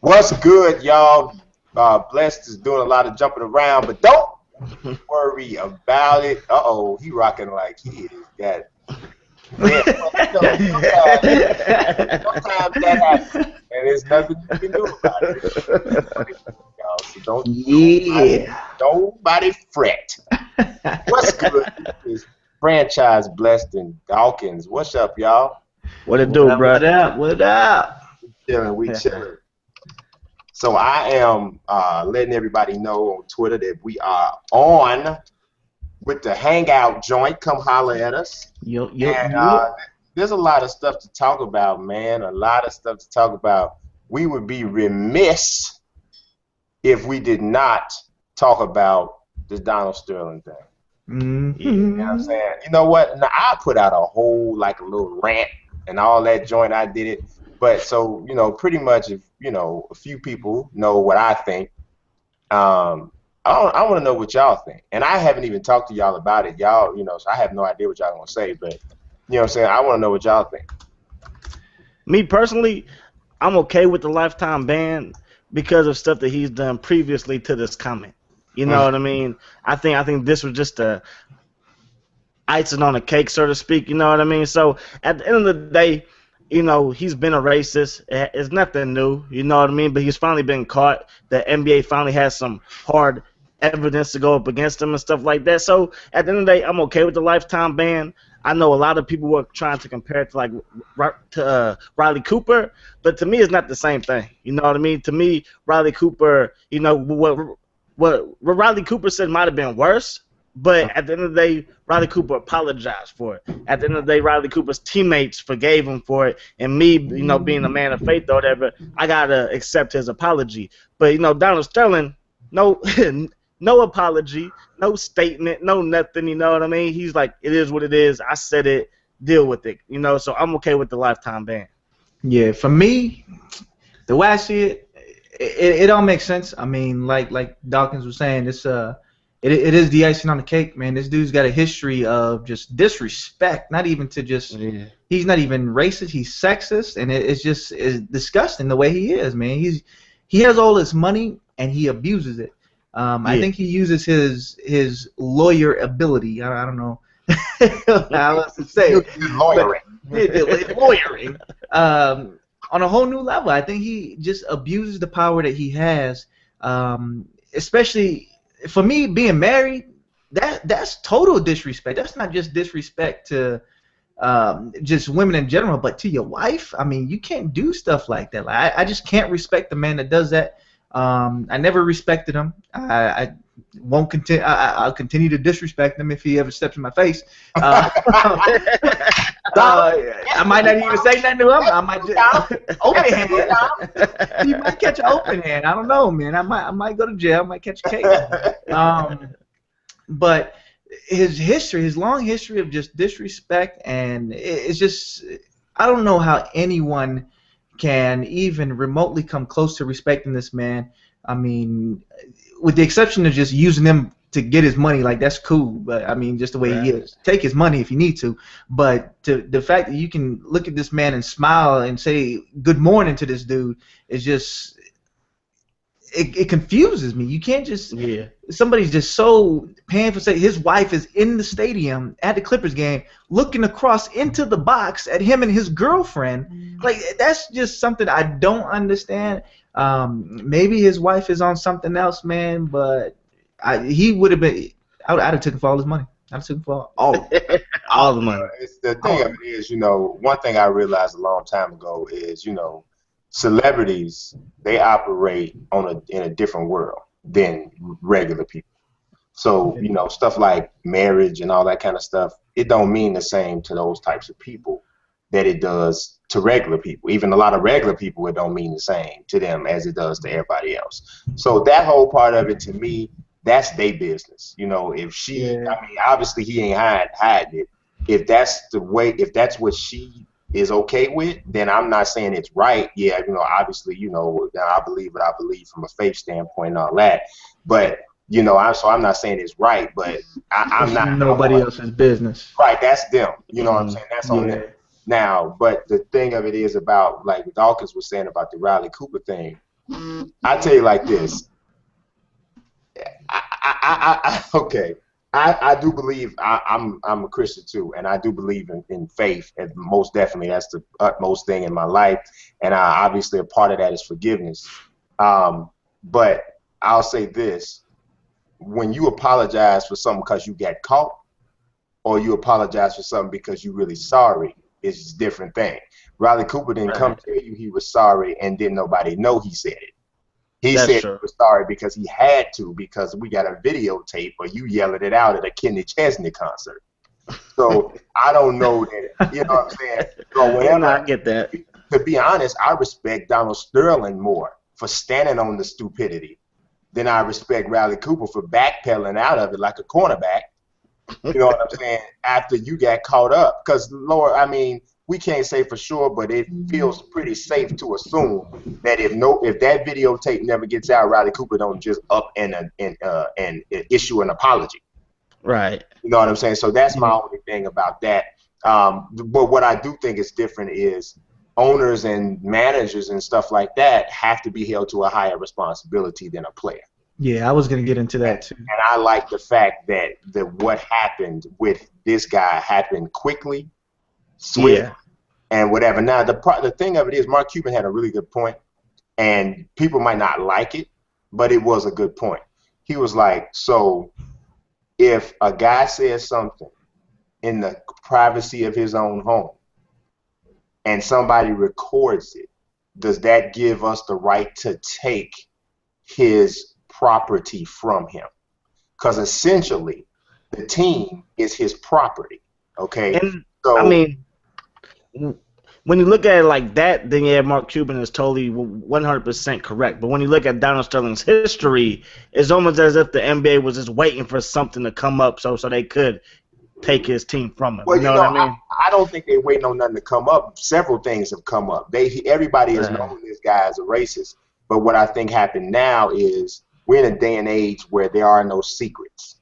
What's good, y'all? Blessed is doing a lot of jumping around, but don't worry about it. Uh-oh, he rocking like he is got. Yeah, sometimes that happens, and there's nothing you can do about it. Y'all, so Yeah. nobody fret. What's good? Is franchise Blessed in Dawkins. What's up, y'all? What it What do, up? bro? What up? What up? We chilling. So I am letting everybody know on Twitter that we are on with the Hangout joint. Come holler at us. And there's a lot of stuff to talk about, man. A lot of stuff to talk about. We would be remiss if we did not talk about this Donald Sterling thing. Mm-hmm. You know what I'm saying? You know what? Now, I put out a whole, like, a little rant and all that joint. I did it. But so, pretty much if, a few people know what I think, I want to know what y'all think. And I haven't even talked to y'all about it. Y'all, so I have no idea what y'all going to say. But, you know what I'm saying? I want to know what y'all think. Me personally, I'm okay with the lifetime ban because of stuff that he's done previously to this comment. You know what I mean? I think this was just a icing on a cake, so to speak. You know what I mean? So at the end of the day, he's been a racist. It's nothing new. You know what I mean? But he's finally been caught. The NBA finally has some hard evidence to go up against him and stuff like that. So at the end of the day, I'm okay with the lifetime ban. I know a lot of people were trying to compare it to Riley Cooper, but to me, it's not the same thing. You know what I mean? To me, Riley Cooper, what Riley Cooper said might have been worse. But at the end of the day, Riley Cooper apologized for it. At the end of the day, Riley Cooper's teammates forgave him for it. And me, being a man of faith or whatever, I got to accept his apology. But, Donald Sterling, no no apology, no statement, no nothing, you know what I mean? He's like, it is what it is. I said it. Deal with it. So I'm okay with the lifetime ban. Yeah, for me, the way I see it, it all makes sense. I mean, like Dawkins was saying, it is the icing on the cake, man. This dude's got a history of just disrespect, not even to just he's not even racist, he's sexist, and it's disgusting the way he is, man. He has all this money and he abuses it. I think he uses his lawyer ability. I don't know how else to say it. Lawyering. On a whole new level. I think he just abuses the power that he has, especially for me being married. That's total disrespect. That's not just disrespect to just women in general, but to your wife. I mean, you can't do stuff like that. Like, I just can't respect the man that does that. I never respected him. I won't continue. I'll continue to disrespect him if he ever steps in my face. I might not even say nothing to him. I might just open hand. He might catch an open hand. I don't know, man. I might go to jail. I might catch a case. But his long history of just disrespect, and it's just, I don't know how anyone can even remotely come close to respecting this man. I mean, with the exception of just using him to get his money, like, that's cool, but I mean, just the way he is. Take his money if you need to, but the fact that you can look at this man and smile and say good morning to this dude is just, it confuses me. You can't just somebody's just so paying for say his wife is in the stadium at the Clippers game looking across into the box at him and his girlfriend. Like, that's just something I don't understand. Maybe his wife is on something else, man, but he would have been. I'd have taken for all his money. I'd have taken for all of it. All the money. It's the thing of it is, one thing I realized a long time ago is, celebrities, they operate in a different world than regular people. So, stuff like marriage and all that kind of stuff, it don't mean the same to those types of people that it does to regular people. Even a lot of regular people, it don't mean the same to them as it does to everybody else. So that whole part of it, to me, that's their business. If she, I mean, obviously he ain't hiding it. If that's the way, if that's what she is okay with, then I'm not saying it's right. Yeah, obviously, I believe what I believe from a faith standpoint and all that. But, I'm not saying it's right, but I'm not. Nobody else's business. Right, that's them. You know what I'm saying? That's on them. Now, but the thing of it is about, like Dawkins was saying about the Riley Cooper thing, I tell you like this. Okay. I do believe I'm a Christian too, and I do believe in faith, and most definitely that's the utmost thing in my life. And obviously a part of that is forgiveness. But I'll say this: when you apologize for something because you got caught, or you apologize for something because you're really sorry, it's a different thing. Riley Cooper didn't come tell you he was sorry, and didn't nobody know he said it. He said he was sorry because he had to, because we got a videotape or you yelling it out at a Kenny Chesney concert. So I don't know that, you know what I'm saying? So whenever, I get that. To be honest, I respect Donald Sterling more for standing on the stupidity than I respect Riley Cooper for backpedaling out of it like a cornerback. You know what I'm saying? After you got caught up. Because, Lord, I mean, we can't say for sure, but it feels pretty safe to assume that if that videotape never gets out, Riley Cooper don't just up and issue an apology. Right. You know what I'm saying? So that's my only thing about that. But what I do think is different is owners and managers and stuff like that have to be held to a higher responsibility than a player. Yeah, I was going to get into that too. And I like the fact that what happened with this guy happened quickly, swift, and whatever. Now, the thing of it is, Mark Cuban had a really good point, and people might not like it, but it was a good point. He was like, so if a guy says something in the privacy of his own home and somebody records it, does that give us the right to take his property from him? Because essentially the team is his property. Okay. And so I mean, when you look at it like that, then yeah, Mark Cuban is totally 100% correct. But when you look at Donald Sterling's history, it's almost as if the NBA was just waiting for something to come up so they could take his team from him. Well, you know what I mean? I don't think they're waiting on nothing to come up. Several things have come up. Everybody has known this guy as a racist. But what I think happened now is we're in a day and age where there are no secrets.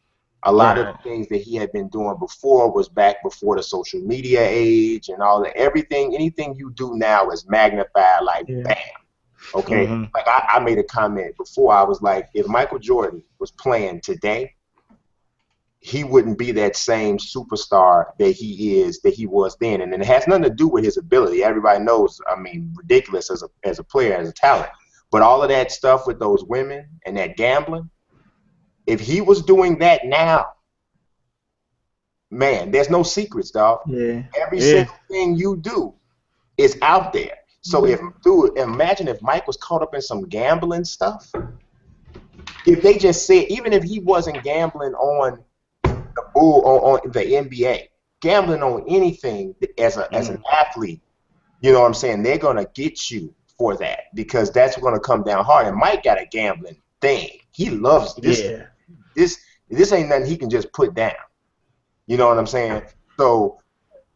A lot of the things that he had been doing before was back before the social media age and all that. Anything you do now is magnified like bam. Okay? Like I made a comment before. I was like, if Michael Jordan was playing today, he wouldn't be that same superstar that he was then. And it has nothing to do with his ability. Everybody knows, I mean, ridiculous as a player, as a talent. But all of that stuff with those women and that gambling, if he was doing that now, man, there's no secrets, dog. Yeah. Every single thing you do is out there. So imagine if Mike was caught up in some gambling stuff. If they just said, even if he wasn't gambling on on the NBA, gambling on anything as an athlete, you know what I'm saying? They're gonna get you for that because that's going to come down hard. And Mike got a gambling thing. He loves this. Yeah. This ain't nothing he can just put down. You know what I'm saying? So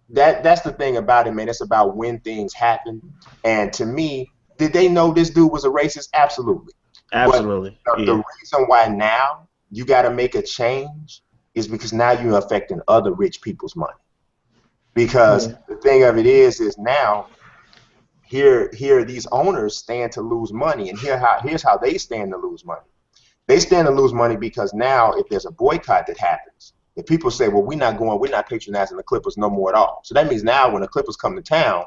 that's the thing about it, man. It's about when things happen. And to me, did they know this dude was a racist? Absolutely. Absolutely. But the reason why now you got to make a change is because now you're affecting other rich people's money. Because the thing of it is now, here these owners stand to lose money, and here's how they stand to lose money. They stand to lose money because now if there's a boycott that happens, if people say, well, we're not patronizing the Clippers no more at all. So that means now when the Clippers come to town,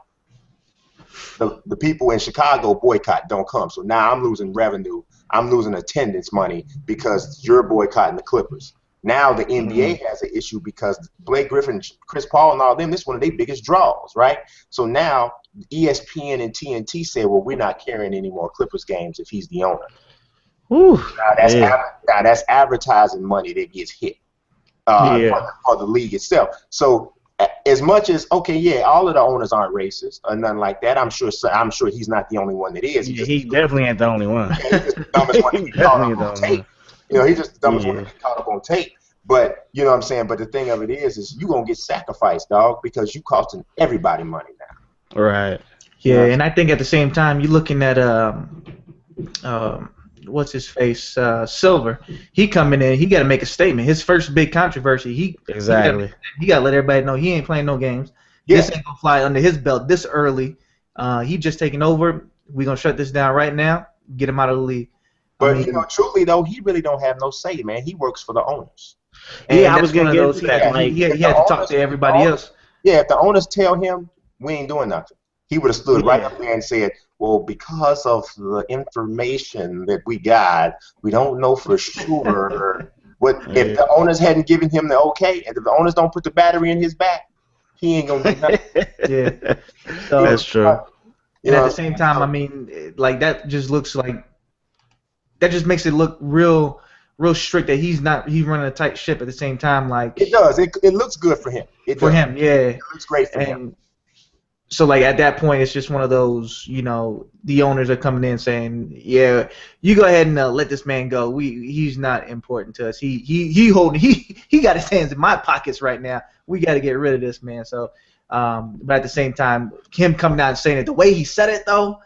the people in Chicago boycott, don't come. So now I'm losing revenue, I'm losing attendance money because you're boycotting the Clippers. Now the NBA has an issue because Blake Griffin, Chris Paul, and all them, this is one of their biggest draws, right? So now ESPN and TNT say, well, we're not carrying any more Clippers games if he's the owner. Now that's advertising money that gets hit for the league itself. So as much as, all of the owners aren't racist or nothing like that, I'm sure he's not the only one that is. He definitely ain't the only one. He's just the dumbest one to get caught up on tape. You know, he's just the dumbest one to get caught up on tape. But, you know what I'm saying? But the thing of it is you're going to get sacrificed, dog, because you costing everybody money now. Right. Yeah, and I think at the same time, you're looking at, what's his face, Silver. He coming in, he got to make a statement. His first big controversy, he got to let everybody know he ain't playing no games. This ain't gonna fly under his belt this early. He just taking over. We're gonna shut this down right now. Get him out of the league. But truly though, he really don't have no say, man. He works for the owners. And I was gonna get into that. He had to talk to everybody else. Yeah, if the owners tell him we ain't doing nothing, he would have stood right up there and said, well, because of the information that we got, we don't know for sure. If the owners hadn't given him the okay, and if the owners don't put the battery in his back, he ain't gonna do nothing. Yeah, so, that's true. And at the same time, I mean, like that just looks like that just makes it look real strict that he's running a tight ship at the same time. Like it does. It looks good for him. Yeah. It looks great for him. So like at that point, it's just one of those, the owners are coming in saying, yeah, you go ahead and let this man go. He's not important to us. He got his hands in my pockets right now. We got to get rid of this man. So, but at the same time, him coming out and saying it the way he said it though,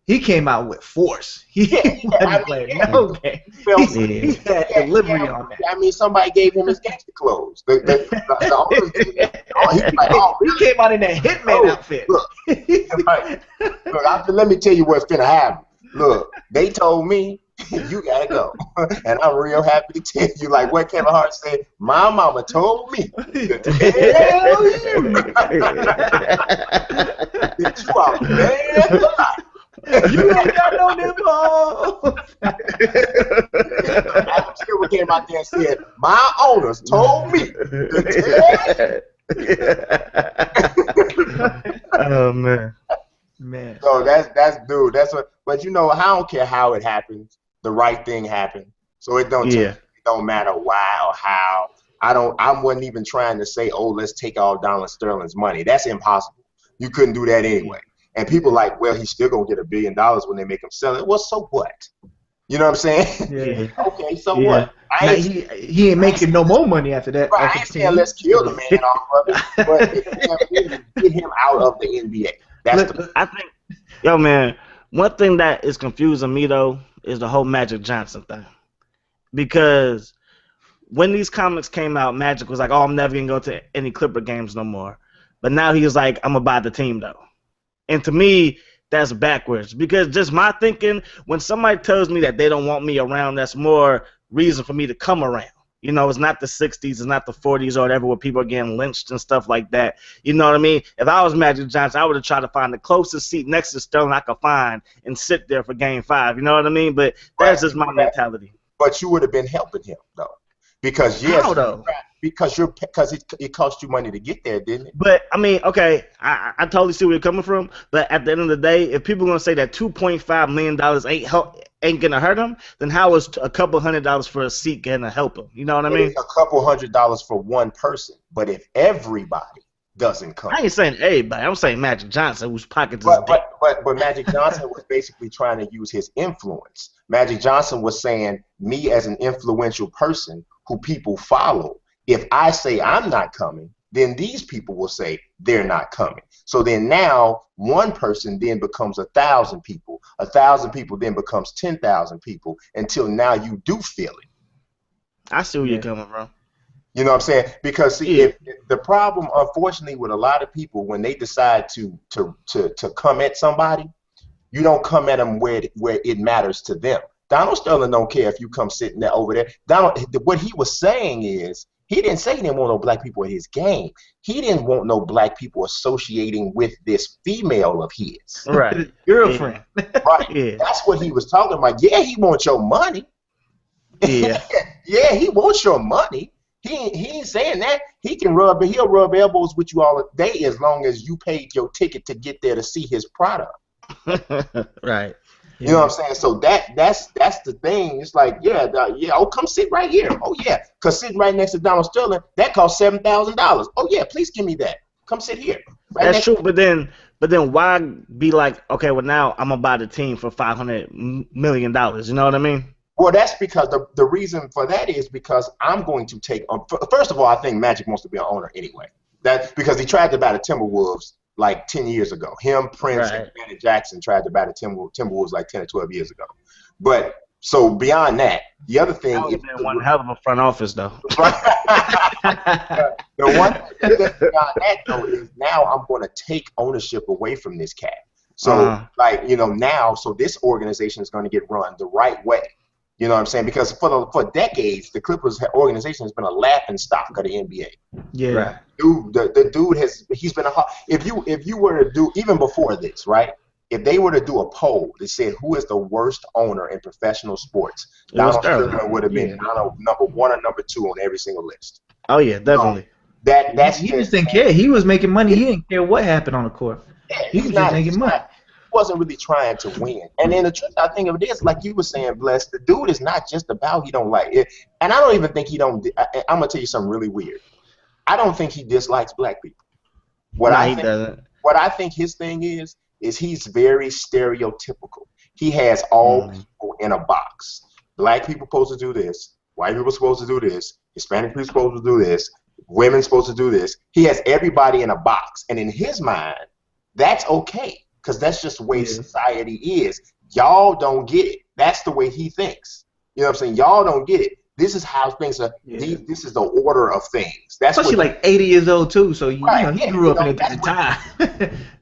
he came out with force. He wasn't playing no game. He had delivery on that. I mean, somebody gave him his gangster clothes. The owners, he came out in that hitman outfit. Look, let me tell you what's finna happen. Look, they told me you gotta go, and I'm real happy to tell you. Like what Kevin Hart said, my mama told me to tell you that you are bad for life. You ain't got no nipple. Adam Silver came out there and said, my owners told me to tell. Oh man. So that's dude. That's what. But I don't care how it happens. The right thing happened. So it don't. It don't matter why or how. I wasn't even trying to say, oh, let's take all Donald Sterling's money. That's impossible. You couldn't do that anyway. And people like, well, he's still gonna get $1 billion when they make him sell it. Well, so what? You know what I'm saying? Yeah. Okay, so what? He ain't making no more money after that. Right, I ain't saying let's kill the man off of it, but get him out of the NBA. I think, man, one thing that is confusing me though is the whole Magic Johnson thing, because when these comics came out, Magic was like, oh, I'm never gonna go to any Clipper games no more, but now he's like, I'm gonna buy the team though. And to me, that's backwards, because just my thinking, when somebody tells me that they don't want me around, that's more reason for me to come around. It's not the 60s, it's not the 40s or whatever where people are getting lynched and stuff like that. You know what I mean? If I was Magic Johnson, I would have tried to find the closest seat next to Sterling I could find and sit there for Game 5. You know what I mean? But that's just my mentality. But you would have been helping him, though. Because, how, though? Because it cost you money to get there, didn't it? But I mean, okay, I totally see where you're coming from. But at the end of the day, if people are gonna say that $2.5 million ain't gonna hurt him, then how is a couple $100 for a seat gonna help him? You know what I mean? A couple $100 for one person, but if everybody doesn't come, I ain't saying everybody. I'm saying Magic Johnson, whose pockets is deep. But Magic Johnson was basically trying to use his influence. Magic Johnson was saying, me as an influential person who people follow, if I say I'm not coming, then these people will say they're not coming. So then now one person then becomes 1,000 people. 1,000 people then becomes 10,000 people until now you do feel it. I see where you're coming from. You know what I'm saying? Because see, if the problem, unfortunately, with a lot of people, when they decide to come at somebody, you don't come at them where it matters to them. Donald Sterling don't care if you come sitting there over there. What he was saying is, he didn't say he didn't want no black people at his game. He didn't want no black people associating with this female of his. Right. Girlfriend. Right. Yeah. That's what he was talking about. Yeah, he wants your money. Yeah. Yeah, he wants your money. He ain't saying that. He'll rub elbows with you all day as long as you paid your ticket to get there to see his product. Right. You know what I'm saying? So that's the thing. It's like, oh, come sit right here. Oh yeah, because sitting right next to Donald Sterling, that costs $7,000. Oh yeah, please give me that. Come sit here. Right, that's true, but then why be like, okay, well now I'm gonna buy the team for $500 million. You know what I mean? Well, that's because the reason for that is because I'm going to take on. First of all, I think Magic wants to be an owner anyway. That's because he tried to buy the Timberwolves like 10 years ago. Him, Prince, and Janet Jackson tried to buy the Timberwolves like 10 or 12 years ago. But So beyond that, the other thing That would is have been one hell of a front office, though. the one thing beyond that though is now I'm going to take ownership away from this cat. So like now, so this organization is going to get run the right way. You know what I'm saying? Because for decades, the Clippers organization has been a laughing stock of the NBA. Yeah. Right. Dude, the dude he's been if you were to do even before this, right? If they were to do a poll that said who is the worst owner in professional sports, Donald Sterling would have been number 1 or number 2 on every single list. Oh yeah, definitely. He just didn't care. He was making money. He didn't care what happened on the court. He was just making money. Wasn't really trying to win. And then the truth I think of it is, like you were saying, Bless, the dude is not just about he don't like it. And I don't even think I'm gonna tell you something really weird. I don't think he dislikes black people. What I think his thing is he's very stereotypical. He has all people in a box. Black people supposed to do this, white people supposed to do this, Hispanic people supposed to do this, women supposed to do this. He has everybody in a box. And in his mind, that's okay. Because that's just the way society is. Y'all don't get it. That's the way he thinks. You know what I'm saying? Y'all don't get it. This is how things are. Yeah. This is the order of things. That's especially like 80 years old too. So he grew up in it at the time.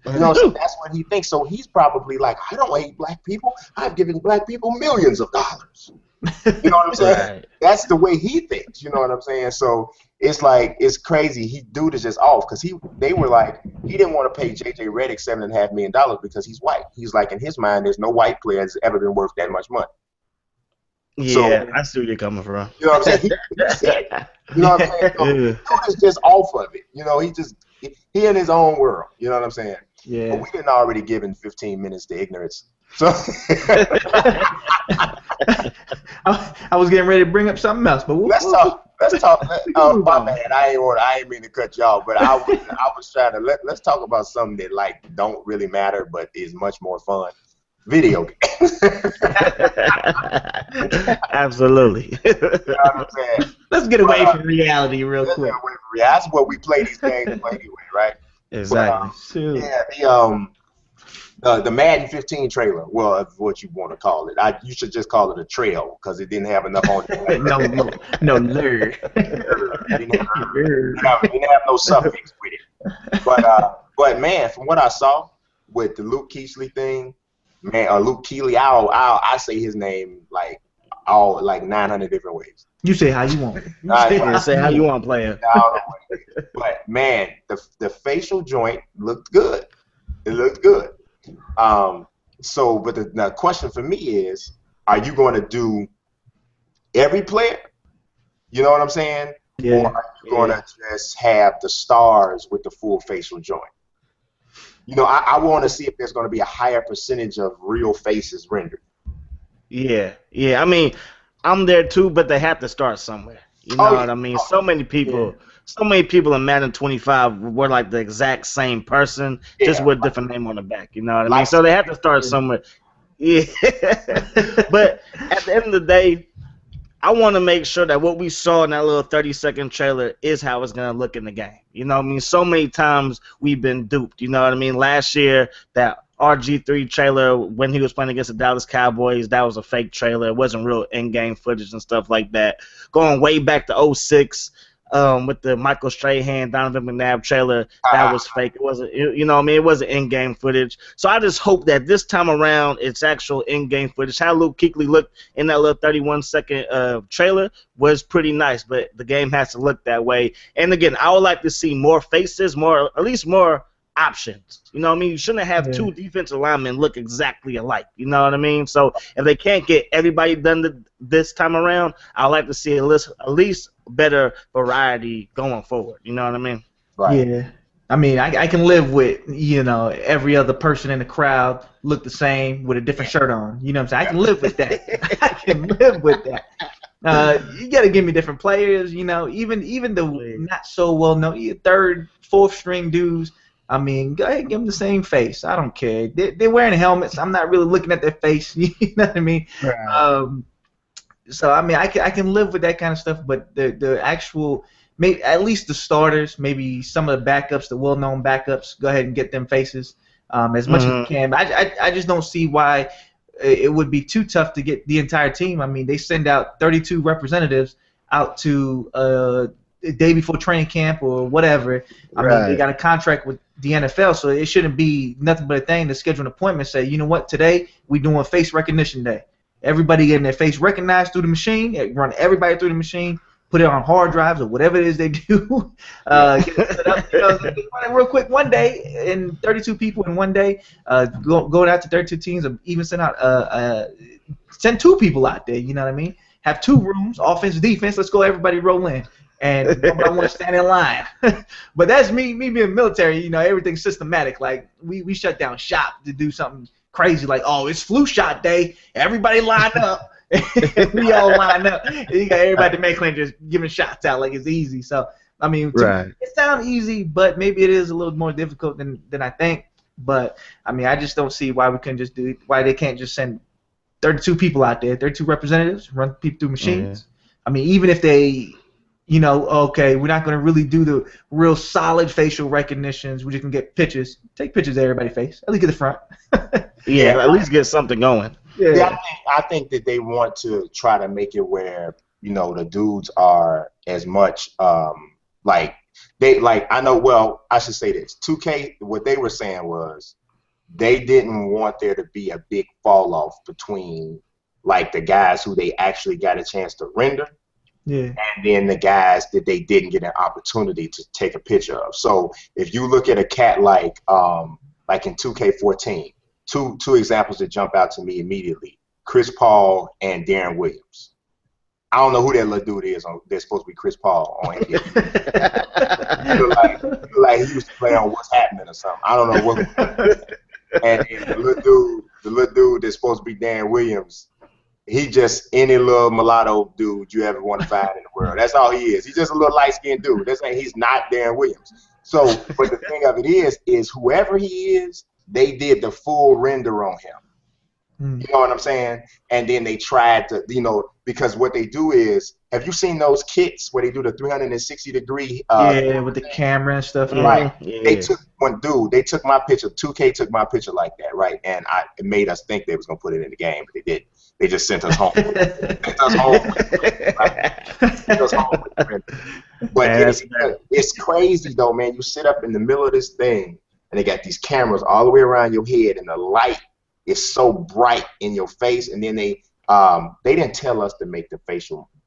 So that's what he thinks. So he's probably like, I don't hate black people. I've given black people millions of dollars. You know what I'm saying? Right. That's the way he thinks. You know what I'm saying? So it's like it's crazy. Dude is just off because they were like he didn't want to pay JJ Redick $7.5 million because he's white. He's like in his mind, there's no white player that's ever been worth that much money. Yeah, so, I see where you're coming from. You know what I'm saying? You know what I'm saying? So, dude is just off of it. You know, he in his own world. You know what I'm saying? Yeah. But we didn't already given 15 minutes to ignorance. So I was getting ready to bring up something else, but let's talk. My bad. I ain't mean to cut y'all, but I was trying to let's talk about something that like don't really matter, but is much more fun. Video games. Absolutely. You know what I'm saying? Let's get away from reality real quick. That's what we play these games for anyway, right? Exactly. The Madden 15 trailer, well, what you want to call it. You should just call it a trail because it didn't have enough on it. no nerd. Didn't have no suffix with it. But man, from what I saw with the Luke Keighley thing, Luke Keighley, I say his name like 900 different ways. You say how you want. Say how you want to play it. But man, the facial joint looked good. It looked good. But the question for me is, are you going to do every player? You know what I'm saying? Yeah. Or are you going to just have the stars with the full facial joint? You know, I want to see if there's going to be a higher percentage of real faces rendered. Yeah. I mean, I'm there too, but they have to start somewhere. You know what I mean? So many people in Madden 25 were like the exact same person, just with a different name on the back. You know what I mean? So they have to start somewhere. Yeah. But at the end of the day, I want to make sure that what we saw in that little 30-second trailer is how it's going to look in the game. You know what I mean? So many times we've been duped. You know what I mean? Last year, that RG3 trailer when he was playing against the Dallas Cowboys, that was a fake trailer. It wasn't real in-game footage and stuff like that. Going way back to 2006 with the Michael Strahan, Donovan McNabb trailer, that was fake. It wasn't, you know what I mean? It wasn't in-game footage. So I just hope that this time around it's actual in-game footage. How Luke Kuechly looked in that little 31-second trailer was pretty nice, but the game has to look that way. And again, I would like to see more faces, at least more options. You know what I mean? You shouldn't have two defensive linemen look exactly alike. You know what I mean? So if they can't get everybody done this time around, I'd like to see at least better variety going forward. You know what I mean? Right. Yeah. I mean, I can live with, every other person in the crowd look the same with a different shirt on. You know what I'm saying? I can live with that. I can live with that. You got to give me different players, even the not so well known, third, fourth string dudes. I mean, go ahead and give them the same face. I don't care. They're wearing helmets. I'm not really looking at their face. You know what I mean? Right. So, I mean, I can live with that kind of stuff, but the actual, maybe at least the starters, maybe some of the backups, the well-known backups, go ahead and get them faces as much as you can. I just don't see why it would be too tough to get the entire team. I mean, they send out 32 representatives out to the day before training camp or whatever. I mean, they got a contract with the NFL, so it shouldn't be nothing but a thing to schedule an appointment. Say, you know what, today we doing face recognition day. Everybody getting their face recognized through the machine. Run everybody through the machine. Put it on hard drives or whatever it is they do. Get it set up, run it real quick one day, and 32 people in one day. Going out to 32 teams, or even send 2 people out there. You know what I mean? Have 2 rooms, offense, defense. Let's go, everybody roll in. And nobody want to stand in line. But that's me being military. You know, everything's systematic. Like we shut down shop to do something crazy. Like, oh, it's flu shot day. Everybody line up. We all line up. You got everybody at Maryland just giving shots out like it's easy. So I mean, it sounds easy, but maybe it is a little more difficult than I think. But I mean, I just don't see why we couldn't just do it. Why they can't just send 32 people out there, 32 representatives, run people through machines. I mean, even if they, you know, okay, we're not going to really do the real solid facial recognitions. We just can get pictures. Take pictures of everybody's face. At least get the front. At least get something going. Yeah, I think that they want to try to make it where, you know, the dudes are as much I know, well, I should say this. 2K, what they were saying was they didn't want there to be a big fall off between like the guys who they actually got a chance to render and then the guys that they didn't get an opportunity to take a picture of. So if you look at a cat like in 2K14, two examples that jump out to me immediately: Chris Paul and Darren Williams. I don't know who that little dude is. They're supposed to be Chris Paul on NBA. like he used to play on What's Happening or something. I don't know what. And the little dude that's supposed to be Darren Williams, he just any little mulatto dude you ever want to find in the world. That's all he is. He's just a little light-skinned dude. He's not Darren Williams. So, but the thing of it is whoever he is, they did the full render on him. You know what I'm saying? And then they tried to, you know, because what they do is, have you seen those kits where they do the 360-degree? With the camera and stuff. Right. They took they took my picture. 2K took my picture like that, right? And it made us think they was gonna put it in the game, but they didn't. They just sent us home. But it's crazy though, man. You sit up in the middle of this thing, and they got these cameras all the way around your head, and the light is so bright in your face. And then they didn't tell us to make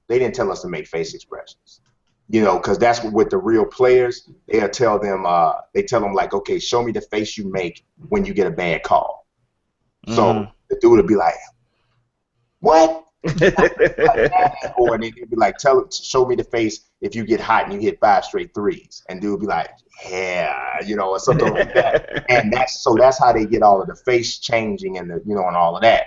they didn't tell us to make face expressions, you know, because that's what the real players, they'll tell them, like, okay, show me the face you make when you get a bad call. So the dude would be like, what? Or they'd be like, show me the face if you get hot and you hit 5 straight threes. And dude would be like, yeah, you know, or something like that. And that's how they get all of the face changing and and all of that.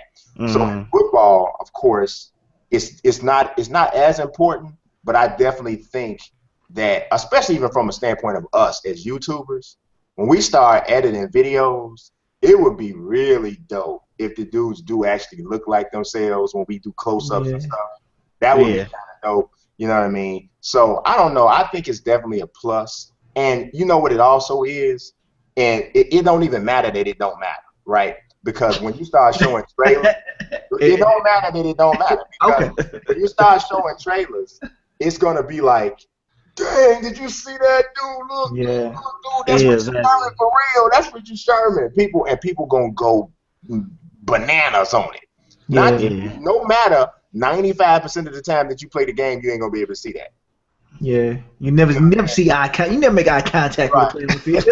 So in football, of course, it's not as important, but I definitely think that, especially even from a standpoint of us as YouTubers, when we start editing videos, it would be really dope if the dudes do actually look like themselves when we do close-ups and stuff. That would be kind of dope. You know what I mean? So I don't know. I think it's definitely a plus. And you know what it also is? And it don't even matter that it don't matter, right? Because when you start showing trailers, it don't matter that it don't matter. Because when you start showing trailers, it's going to be like, dang, did you see that dude? Look, dude, that's Richard Sherman for real. That's Richard Sherman. People going to go bananas on it. No matter 95% of the time that you play the game, you ain't going to be able to see that. Yeah, you never see eye contact. You never make eye contact with the field.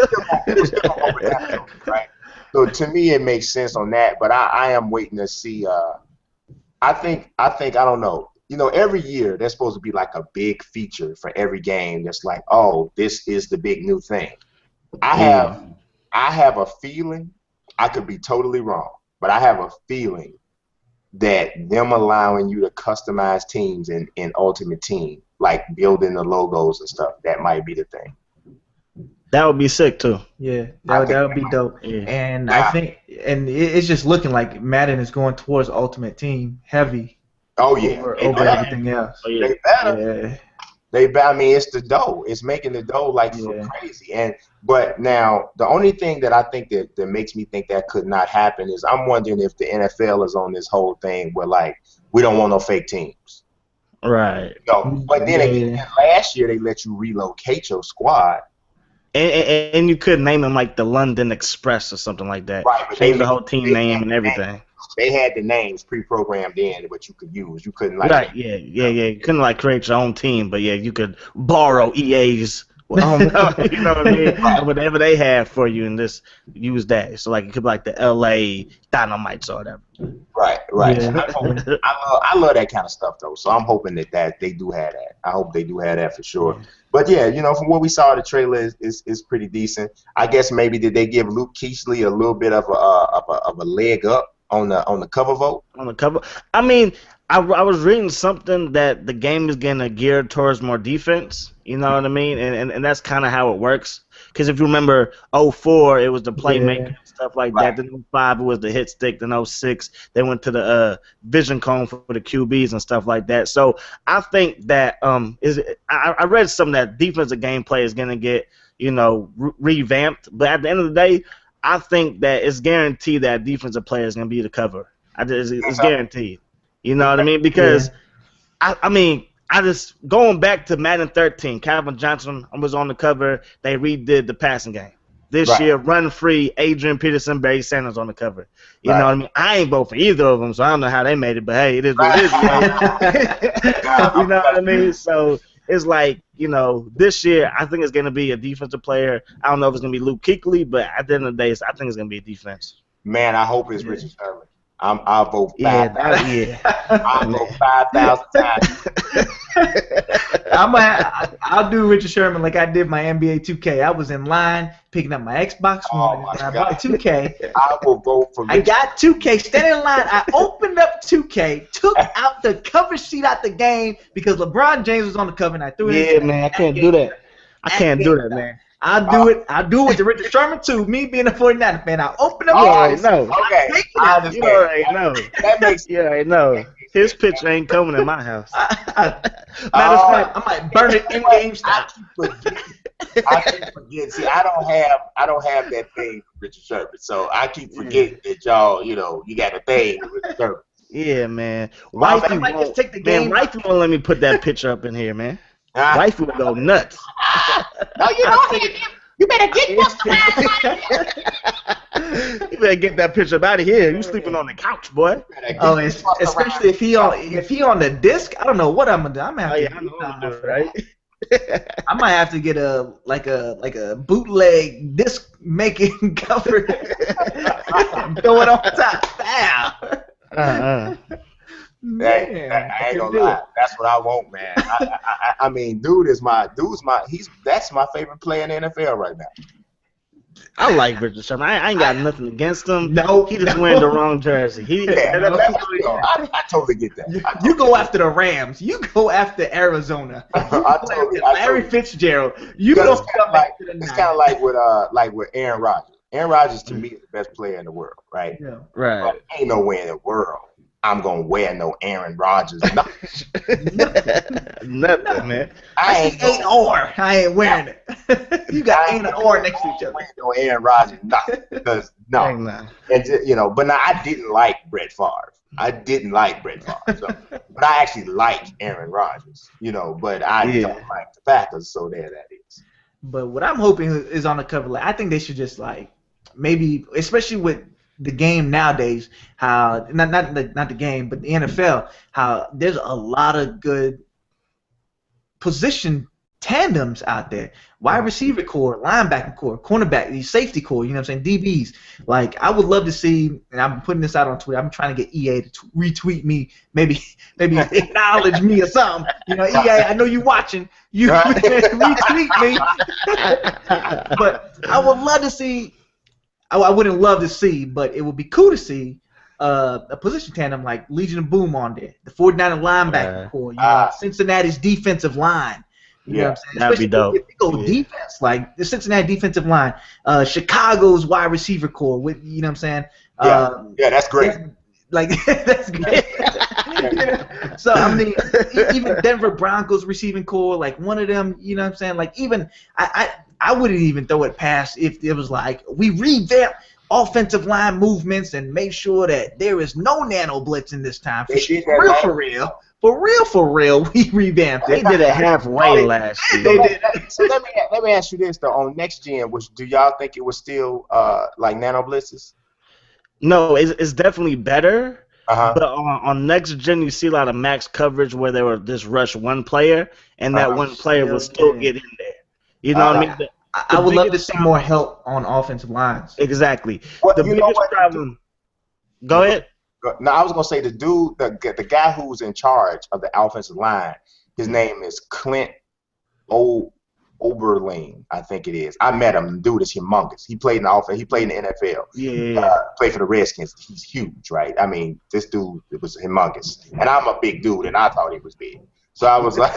Right. So to me, it makes sense on that. But I am waiting to see. I think I don't know. You know, every year there's supposed to be like a big feature for every game. That's like, oh, this is the big new thing. I have a feeling. I could be totally wrong, but I have a feeling that them allowing you to customize teams in Ultimate Team, like building the logos and stuff, that might be the thing. That would be sick too. Yeah, that would be dope. Yeah. And I think, and it's just looking like Madden is going towards Ultimate Team heavy. Oh yeah, over everything else. They better. I mean, it's the dough. It's making the dough like for crazy. But now the only thing that I think that makes me think that could not happen is I'm wondering if the NFL is on this whole thing where like we don't want no fake teams. Right. But then again, last year they let you relocate your squad. And you could name them like the London Express or something like that. Right. But change the whole team name and everything. They had the names pre-programmed in, but you could use. You couldn't like. Right. Yeah. You couldn't like create your own team, but yeah, you could borrow EA's. Well, you know what I mean? Whatever they have for you and just use that. So like it could be like the LA Dynamites or whatever. Right. Yeah. I love that kind of stuff though. So I'm hoping that they do have that. I hope they do have that for sure. But yeah, from what we saw, the trailer is pretty decent. I guess maybe did they give Luke Keighley a little bit of a leg up on the cover vote? On the cover, I mean, I was reading something that the game is getting geared towards more defense. You know what I mean? And that's kind of how it works. Because if you remember 04, it was the playmaker and stuff like that. Then 05, it was the hit stick. Then 06, they went to the vision cone for the QBs and stuff like that. So I think that I read something that defensive gameplay is going to get revamped. But at the end of the day, I think that it's guaranteed that defensive player is going to be the cover. It's guaranteed. You know what I mean? Because I mean. I just going back to Madden 13, Calvin Johnson was on the cover. They redid the passing game. This year, run free, Adrian Peterson, Barry Sanders on the cover. You know what I mean? I ain't vote for either of them, so I don't know how they made it. But hey, it is what it is. You know what I mean? So it's like this year I think it's gonna be a defensive player. I don't know if it's gonna be Luke Kuechly, but at the end of the day, I think it's gonna be a defense. Man, I hope it's Richard Sherman. I'll vote 5,000. I'll vote 5,000 times. I'll do Richard Sherman like I did my NBA 2K. I was in line picking up my Xbox One and I bought 2K. I will vote for Richard. I got 2K, standing in line. I opened up 2K, took out the cover sheet out the game because LeBron James was on the cover and I threw it. Yeah, man, I can't do that. I can't do that, man. I'll do it. I'll do it with the Richard Sherman too. Me being a 49er fan, I'll open up. You already know. Okay, you already know. That makes. You already know. His picture ain't coming in my house. Matter of fact, I might burn it in game style. I keep forgetting. See, I don't have that thing for Richard Sherman, so I keep forgetting that y'all, you got a thing with Richard Sherman. Yeah, man. Wifey won't let me put that picture up in here, man. Wifey will go nuts. No, you don't. You better get Busta You better get that picture out of here. You sleeping on the couch, boy. Oh, especially if he on the disc. I don't know what I'm gonna do. I'm gonna have to do it, right? I might have to get a bootleg disc making cover. Throw it on top. Bam. I ain't gonna lie. That's what I want, man. I mean, that's my favorite player in the NFL right now. I like Richard Sherman. I ain't got nothing against him. No, he just wearing the wrong jersey. I totally get that. You go after the Rams. You go after Arizona. Larry Fitzgerald. It's kind of like with Aaron Rodgers. Aaron Rodgers to me is the best player in the world, right? Yeah. Right. But ain't no way in the world I'm gonna wear no Aaron Rodgers. Nothing, man. I ain't wearing it. You got ain't or next to each other. No Aaron Rodgers, nothing. Because and but now I didn't like Brett Favre. So, but I actually like Aaron Rodgers. But I don't like the Packers. So there that is. But what I'm hoping is on the cover. I think they should just maybe, especially with the game nowadays, how not the game, but the NFL, how there's a lot of good position tandems out there. Wide receiver core, linebacker core, cornerback, safety core, you know what I'm saying, DBs. I would love to see, and I'm putting this out on Twitter, I'm trying to get EA to retweet me, maybe acknowledge me or something. EA, I know you watching, you retweet me. But I would love to see, I wouldn't love to see, but it would be cool to see a position tandem like Legion of Boom on there, the 49er linebacker core, Cincinnati's defensive line. You know what I'm saying? That'd be dope. If they go defense, like the Cincinnati defensive line, Chicago's wide receiver core, with that's great. That's great. So I mean, even Denver Broncos receiving core, like one of them, you know what I'm saying? Like even I wouldn't even throw it past if it was like we revamp offensive line movements and make sure that there is no nano blitzing this time. For real, we revamped They it. did it halfway last year. They did. So let me ask you this though: on next gen, do y'all think it was still like nano blitzes? No, it's definitely better. Uh-huh. But on next gen, you see a lot of max coverage where they would just rush one player, and that one player will still get in there. You know what I mean? I would love to see more help on offensive lines. Exactly. What, the biggest problem. Go ahead. No, I was gonna say the dude, the guy who's in charge of the offensive line. His name is Clint Oberlin, I think it is. I met him. The dude is humongous. He played in the offense. He played in the NFL. Yeah. Played for the Redskins. He's huge, right? I mean, this dude was humongous, and I'm a big dude, and I thought he was big. So I was like,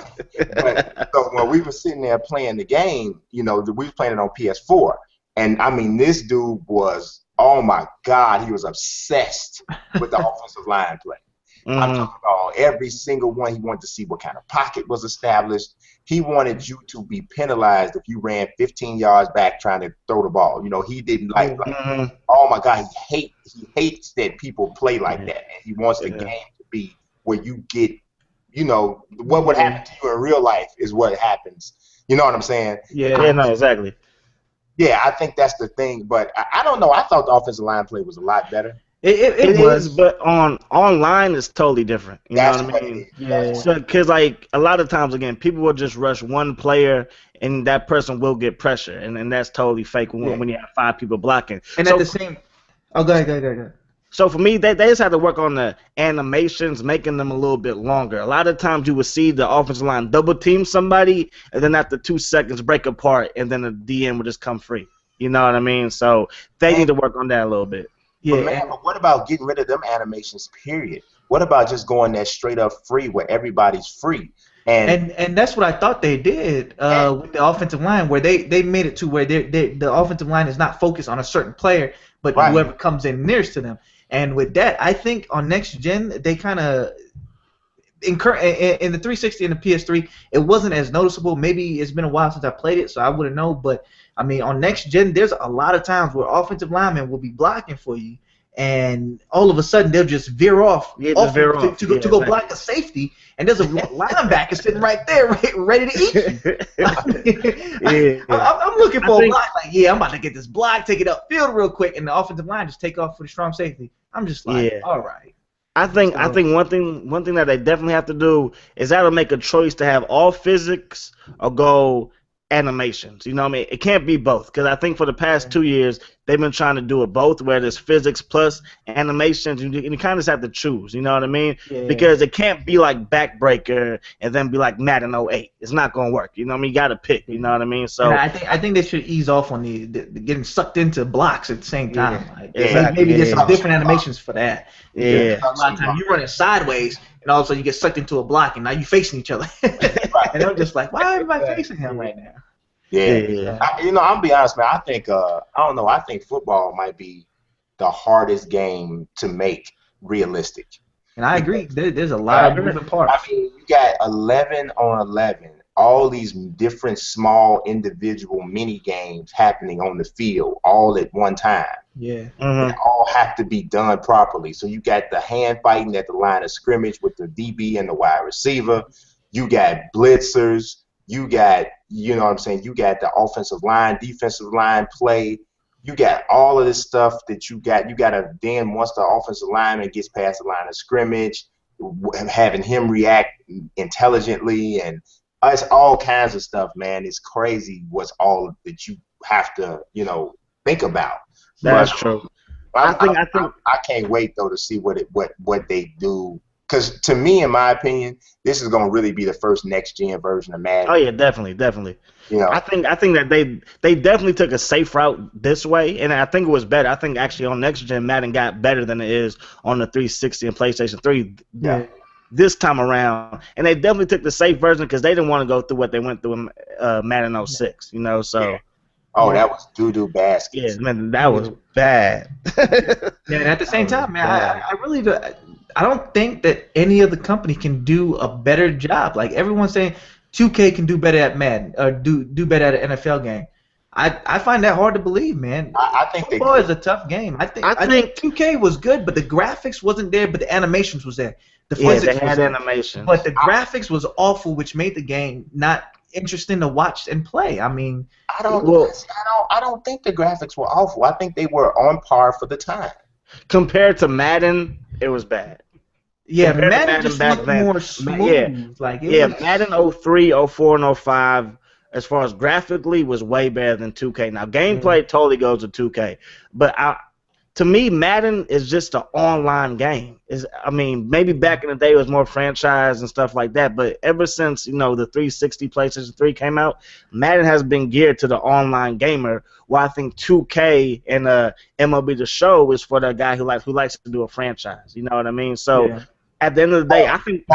so when we were sitting there playing the game, you know, we was playing it on PS4, and I mean, this dude was, oh my God, he was obsessed with the offensive line play. I'm talking about every single one. He wanted to see what kind of pocket was established. He wanted you to be penalized if you ran 15 yards back trying to throw the ball. You know, he didn't like oh my God, he hates that people play like that. And he wants the game to be where you get, you know, what would happen to you in real life is what happens. You know what I'm saying? Yeah, no, exactly. Yeah, I think that's the thing. But I don't know. I thought the offensive line play was a lot better. It was, but online it's totally different. You know what I mean? Yeah. So, because like a lot of times, again, people will just rush one player, and that person will get pressure, and that's totally fake when you have 5 people blocking. And so, at the same, go ahead. So for me, they just had to work on the animations, making them a little bit longer. A lot of times you would see the offensive line double team somebody, and then after 2 seconds break apart, and then the DM would just come free. You know what I mean? So they need to work on that a little bit. Yeah, but what about getting rid of them animations, period? What about just going that straight up free where everybody's free? And that's what I thought they did with the offensive line, where they made it to where the offensive line is not focused on a certain player, but whoever comes in nearest to them. And with that, I think on next gen, they kind of in the 360 and the PS3, it wasn't as noticeable. Maybe it's been a while since I played it, so I wouldn't know. But I mean, on next gen, there's a lot of times where offensive linemen will be blocking for you, and all of a sudden they'll just veer off, to go block a safety, and there's a linebacker sitting right there, ready to eat you. I'm looking for a block. Like, I'm about to get this block, take it upfield real quick, and the offensive line just take off for the strong safety. I'm just like, all right. I think one thing that they definitely have to do is that'll make a choice to have all physics or go animations. You know what I mean? It can't be both, because I think for the past 2 years they've been trying to do it both, where there's physics plus animations, and you kind of just have to choose. You know what I mean? Yeah. Because it can't be like Backbreaker and then be like Madden 08. It's not gonna work. You know what I mean? You got to pick. You know what I mean? So and I think they should ease off on the getting sucked into blocks at the same time. Maybe there's some different animations for that. Yeah. A lot of times you're running sideways, and all of a sudden you get sucked into a block, and now you're facing each other. And I'm just like, why am I facing him right now? Yeah. I'm gonna be honest, man. I think I don't know. I think football might be the hardest game to make realistic. And I agree. There's a lot of moving parts. I mean, you got 11 on 11. All these different small individual mini games happening on the field all at one time. Yeah. They all have to be done properly. So you got the hand fighting at the line of scrimmage with the DB and the wide receiver. You got blitzers. You got, you know what I'm saying, you got the offensive line, defensive line play. You got all of this stuff that you got. You got to then, once the offensive lineman gets past the line of scrimmage, having him react intelligently, and it's all kinds of stuff, man. It's crazy what's all that you have to, think about. That's true. I can't wait though to see what they do. Because to me, in my opinion, this is going to really be the first next-gen version of Madden. Oh yeah, definitely. I think that they definitely took a safe route this way, and I think it was better. I think actually on next-gen Madden got better than it is on the 360 and PlayStation 3 this time around. And they definitely took the safe version because they didn't want to go through what they went through in Madden 06. So. Yeah. Oh, that was doo-doo baskets. Yeah, man, that was bad. And at the same time, man, I really do. I don't think that any other company can do a better job. Like everyone's saying, 2K can do better at Madden or do better at an NFL game. I find that hard to believe, man. I think Football is a tough game. I think 2K was good, but the graphics wasn't there, but the animations was there. The physics they had was animations, but the graphics was awful, which made the game not interesting to watch and play. I mean, I don't think the graphics were awful. I think they were on par for the time. compared to Madden, it was bad. yeah, Compared to Madden just back looked then. more smooth. Yeah. Like it Yeah, was, Madden 03, 04, and 05, as far as graphically, was way better than 2K. Now, gameplay totally goes to 2K. But to me, Madden is just an online game. I mean, maybe back in the day it was more franchise and stuff like that, but ever since, the 360 PlayStation 3 came out, Madden has been geared to the online gamer, while I think 2K and MLB The Show is for the guy who likes to do a franchise. You know what I mean? So at the end of the day, I think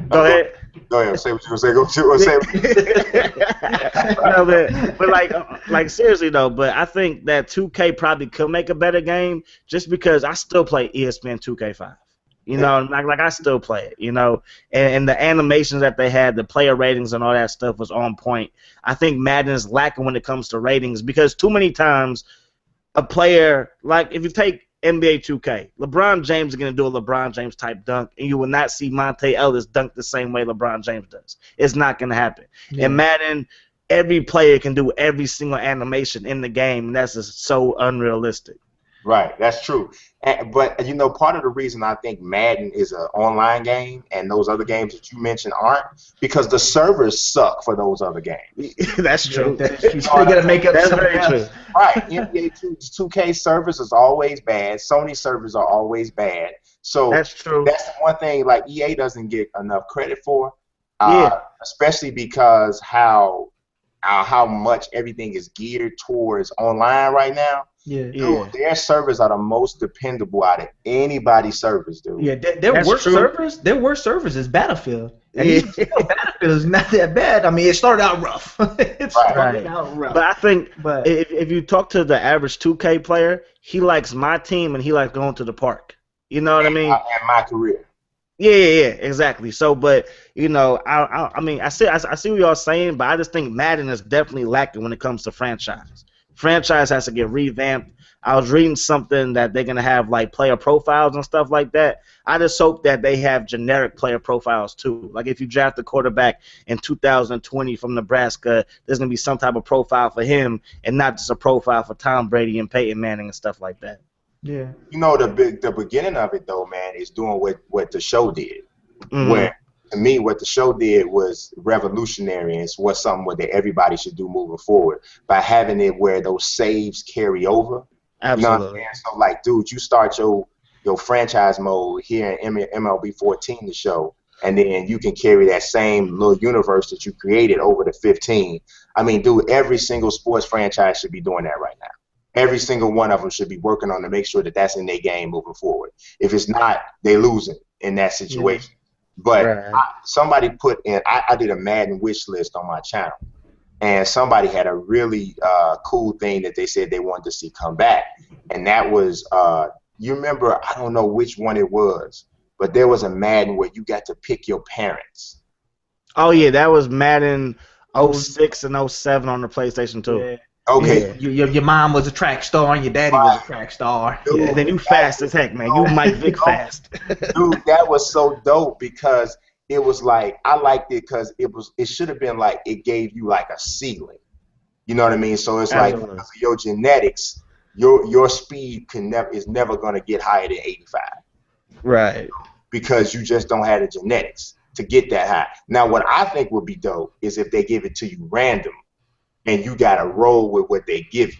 go ahead. Go ahead. Say what you gonna say. No, but like seriously though. But I think that 2K probably could make a better game, just because I still play ESPN 2K5. Like I still play it. And the animations that they had, the player ratings and all that stuff was on point. I think Madden is lacking when it comes to ratings, because too many times a player, like if you take NBA 2K, LeBron James is going to do a LeBron James type dunk, and you will not see Monte Ellis dunk the same way LeBron James does. It's not going to happen. In Madden, every player can do every single animation in the game, and that's just so unrealistic. Right, that's true. But part of the reason I think Madden is an online game and those other games that you mentioned aren't, because the servers suck for those other games. That's true. You still got to make up something else. Right, NBA 2K servers is always bad. Sony servers are always bad. So that's true. That's the one thing like EA doesn't get enough credit for. Especially because how much everything is geared towards online right now. Dude, their servers are the most dependable out of anybody's servers, dude. Yeah, their worst servers is Battlefield. And Battlefield is not that bad. I mean, it started out rough. Out rough. But I think if you talk to the average 2K player, he likes my team and he likes going to the park. You know what I mean? And my career. Yeah, exactly. So, but I mean, I see what y'all saying, but I just think Madden is definitely lacking when it comes to franchise. Franchise has to get revamped. I was reading something that they're gonna have like player profiles and stuff like that. I just hope that they have generic player profiles too. Like if you draft a quarterback in 2020 from Nebraska, there's gonna be some type of profile for him, and not just a profile for Tom Brady and Peyton Manning and stuff like that. Yeah. The beginning of it though, man, is doing what the show did. Where to me, what the show did was revolutionary, and it's something that everybody should do moving forward, by having it where those saves carry over. Absolutely. You know what I'm saying? So like, dude, you start your franchise mode here in MLB 14, the show, and then you can carry that same little universe that you created over to 15. I mean, dude, every single sports franchise should be doing that right now. Every single one of them should be working on to make sure that that's in their game moving forward. If it's not, they losing in that situation. But somebody put in, I did a Madden wish list on my channel, and somebody had a really cool thing that they said they wanted to see come back, and that was, you remember, I don't know which one it was, but there was a Madden where you got to pick your parents. Oh yeah, that was Madden 06 and 07 on the PlayStation 2. Yeah. Okay. Yeah. Your mom was a track star and your daddy was a track star. Dude, then you fast as heck, man. You Mike Vick fast. Dude, that was so dope, because it was like, I liked it because it should have been like, it gave you like a ceiling. You know what I mean? So it's Absolutely. like, for your genetics, your speed is never going to get higher than 85. Right. Because you just don't have the genetics to get that high. Now, what I think would be dope is if they give it to you random, and you got to roll with what they give you.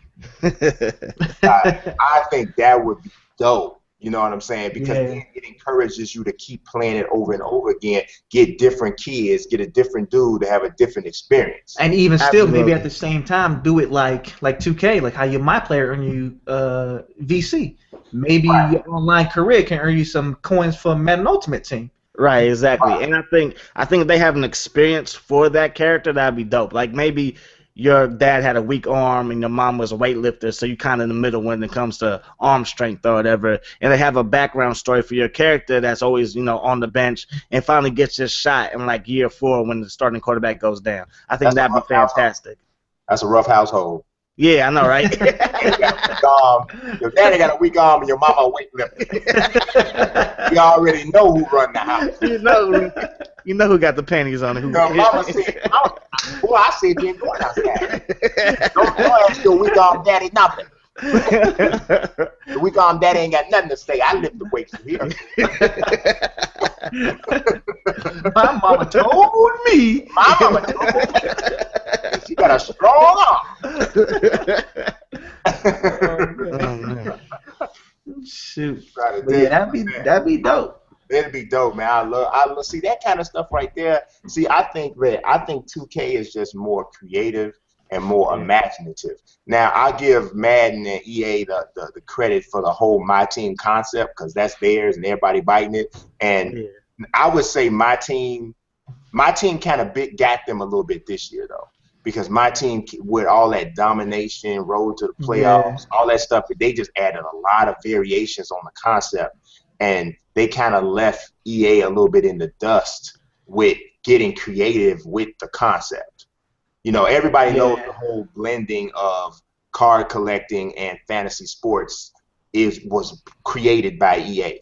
I think that would be dope. You know what I'm saying? Because then it encourages you to keep playing it over and over again, get different kids, get a different dude to have a different experience. And even still, maybe at the same time, do it like 2K, like how your My Player earn you VC. Maybe your online career can earn you some coins for Madden Ultimate Team. Right, exactly. And I think if they have an experience for that character, that'd be dope. Like maybe your dad had a weak arm and your mom was a weightlifter, so you kind of in the middle when it comes to arm strength or whatever. And they have a background story for your character that's always, on the bench and finally gets his shot in like year 4 when the starting quarterback goes down. I think that'd be fantastic. That's a rough household. Yeah, I know, right? Your daddy got a weak arm and your mama a weightlifter. You already know who run the house. You know who got the panties on it. Your mama said, boy, I said you ain't going outside. Don't ask your weak arm daddy nothing. The weak arm daddy ain't got nothing to say. I lift the weights from here. My mama told me. My mama told me. She got a strong arm. Oh, man. Shoot. Yeah, that'd be dope. It'd be dope, man. I love see that kind of stuff right there. See, I think 2K is just more creative and more imaginative. Now, I give Madden and EA the credit for the whole My Team concept because that's theirs and everybody biting it. And I would say my team kind of got them a little bit this year though, because my team with all that domination, road to the playoffs, all that stuff, they just added a lot of variations on the concept, and they kind of left EA a little bit in the dust with getting creative with the concept. Everybody knows the whole blending of card collecting and fantasy sports was created by EA.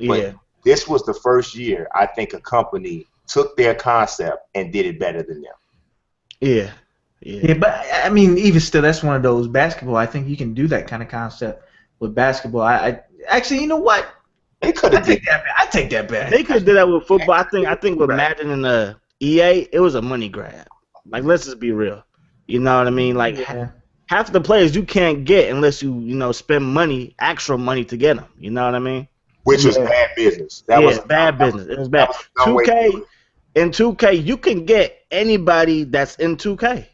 But this was the first year I think a company took their concept and did it better than them. Yeah, but I mean, even still, that's one of those basketball. I think you can do that kind of concept with basketball. I actually, you know what? They could have did that. I take that back. They could have did that with football. I think with Madden and EA, it was a money grab. Like, let's just be real. You know what I mean? Like, half the players you can't get unless you spend money, actual money to get them. You know what I mean? Which was bad business. That was bad business. It was bad. 2K, you can get anybody that's in 2K.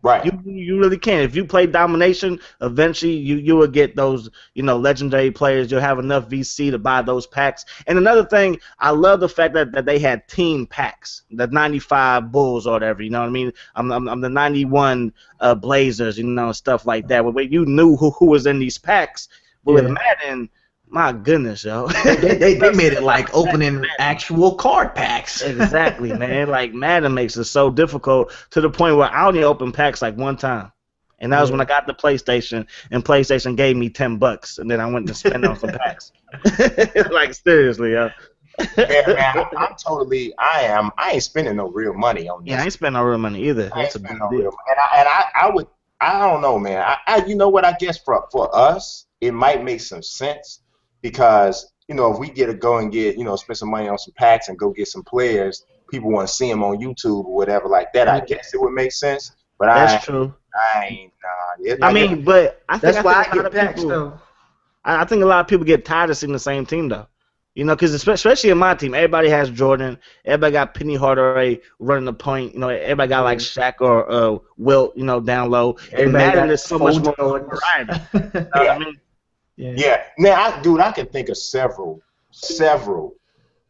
Right. You really can. If you play domination, eventually you will get those, legendary players. You'll have enough VC to buy those packs. And another thing, I love the fact that they had team packs, the 95 Bulls or whatever, you know what I mean? I'm the 91 Blazers, stuff like that. Where you knew who was in these packs. But with Madden, my goodness, yo. they made it like opening actual card packs. Exactly, man. Like, Madden makes it so difficult to the point where I only opened packs like one time. And that was when I got the PlayStation, and PlayStation gave me $10, and then I went to spend on some packs. Like, seriously, yo. Man, I ain't spending no real money on this. Yeah, I ain't spending no real money either. That's a big deal. And I don't know, man. You know what? I guess for us, it might make some sense. Because, if we go and get, spend some money on some packs and go get some players, people want to see them on YouTube or whatever like that, I guess it would make sense. But that's true. I ain't, but I think that's why I get packs, though. I think a lot of people get tired of seeing the same team, though. Because especially in my team, everybody has Jordan. Everybody got Penny Hardaway running the point. Everybody got like Shaq or Wilt, down low. And Madden is so much more variety. You know what I mean? Yeah. Now, I can think of several.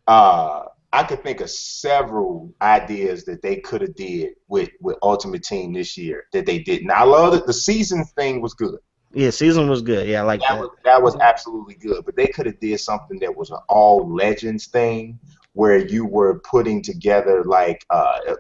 I could think of several ideas that they could have did with Ultimate Team this year that they didn't. I love that the season thing was good. Yeah, season was good. Yeah, I like that. That was absolutely good. But they could have did something that was an all legends thing, where you were putting together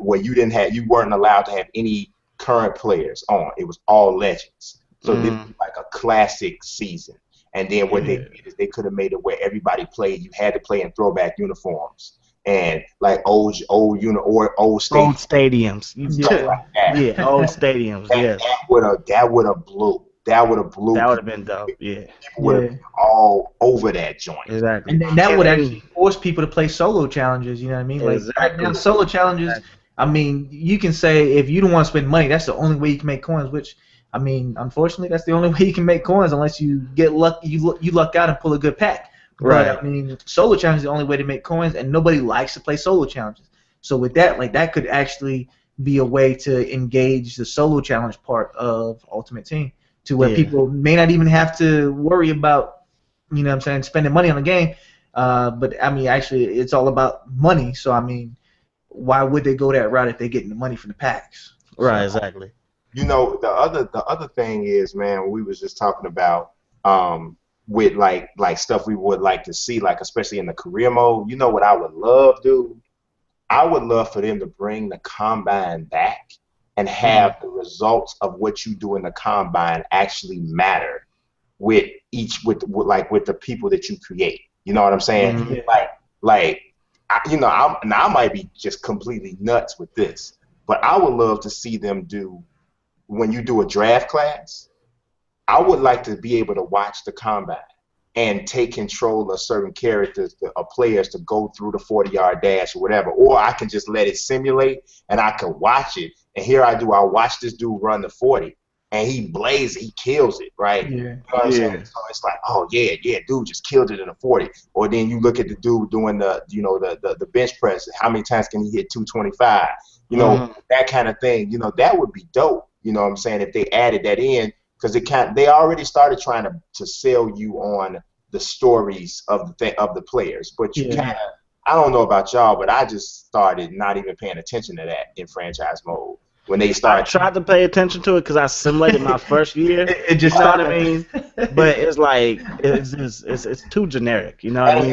where you weren't allowed to have any current players on. It was all legends. So this was like a classic season. And then what they did is they could have made it where everybody played. You had to play in throwback uniforms and like old stadiums. Old stadiums. Like that. Yeah, old stadiums. That would have blew. That would have been dope. Yeah. People would have been all over that joint. Exactly. And then that would actually force people to play solo challenges. You know what I mean? Like right now, solo challenges. Exactly. I mean, you can say if you don't want to spend money, that's the only way you can make coins. Which, I mean, unfortunately, that's the only way you can make coins unless you get lucky. You luck out and pull a good pack. Right. But I mean, solo challenge is the only way to make coins, and nobody likes to play solo challenges. So with that, that could actually be a way to engage the solo challenge part of Ultimate Team, to where people may not even have to worry about, spending money on the game. But I mean, actually, it's all about money. So I mean, why would they go that route if they're getting the money from the packs? Right. Exactly. You know, the other thing is, man, we was just talking about with like stuff we would like to see, like especially in the career mode. You know what I would love, dude? I would love for them to bring the combine back and have the results of what you do in the combine actually matter with the people that you create. You know what I'm saying? I might be just completely nuts with this, but I would love to see them do, when you do a draft class, I would like to be able to watch the combine and take control of certain characters, of players, to go through the 40-yard dash or whatever. Or I can just let it simulate and I can watch it. And here I watch this dude run the 40 and he blazes, he kills it, right? Yeah. You know what I'm saying? So it's like, oh yeah, dude just killed it in the 40. Or then you look at the dude doing the bench press. How many times can he hit 225? You know, that kind of thing. You know, that would be dope. You know what I'm saying? If they added that in, because they already started trying to sell you on the stories of the players, but you kind of, I don't know about y'all, but I just started not even paying attention to that in franchise mode when they started. I tried to pay attention to it because I simulated my first year. It just started. What I mean, but it's like it's too generic. You know what I mean?